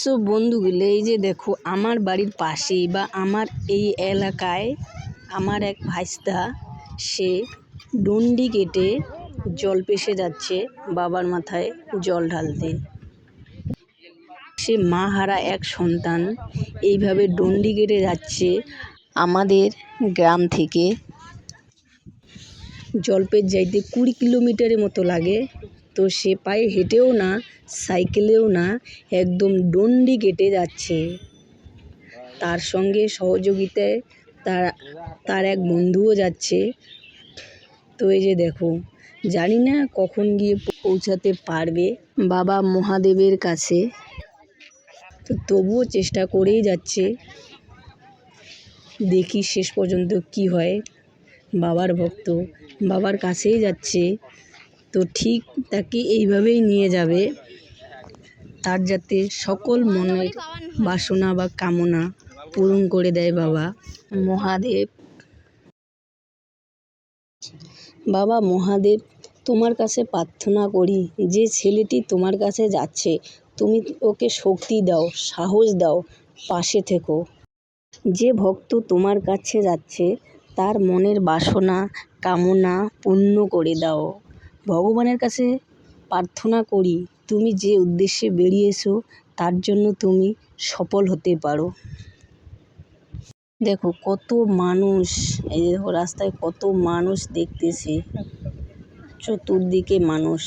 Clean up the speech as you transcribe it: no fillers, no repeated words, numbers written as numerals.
So বন্ধুগুলো, এই যে দেখো আমার বাড়ির পাশেই বা আমার এই এলাকায় আমার এক ভাইস্তা সে ডন্ডি কেটে জল পেশে যাচ্ছে বাবার মাথায় জল ঢালতে। সে মা হারা এক সন্তান এইভাবে ডন্ডি কেটে যাচ্ছে আমাদের গ্রাম থেকে জলপেট যাইতে 20 কিলোমিটারের মতো লাগে। তো সে পায়ে হেঁটেও না, সাইকেলেও না, একদম ডন্ডি কেটে যাচ্ছে। তার সঙ্গে সহযোগিতায় তার এক বন্ধুও যাচ্ছে। তো এই যে দেখো, জানি না কখন গিয়ে পৌঁছাতে পারবে বাবা মহাদেবের কাছে, তো তবুও চেষ্টা করেই যাচ্ছে। দেখি শেষ পর্যন্ত কি হয়। বাবার ভক্ত বাবার কাছেই যাচ্ছে, তো ঠিক তাকে এইভাবেই নিয়ে যাবে। তার যাতে সকল মনের বাসনা বা কামনা পূরণ করে দেয় বাবা মহাদেব। বাবা মহাদেব, তোমার কাছে প্রার্থনা করি, যে ছেলেটি তোমার কাছে যাচ্ছে তুমি ওকে শক্তি দাও, সাহস দাও, পাশে থেকো। যে ভক্ত তোমার কাছে যাচ্ছে তার মনের বাসনা কামনা পূর্ণ করে দাও। ভগবানের কাছে প্রার্থনা করি তুমি যে উদ্দেশ্যে বেরিয়েছো তার জন্য তুমি সফল হতে পারো। দেখো কত মানুষ, এই দেখো রাস্তায় কত মানুষ দেখতেছি, চতুর্দিকে মানুষ।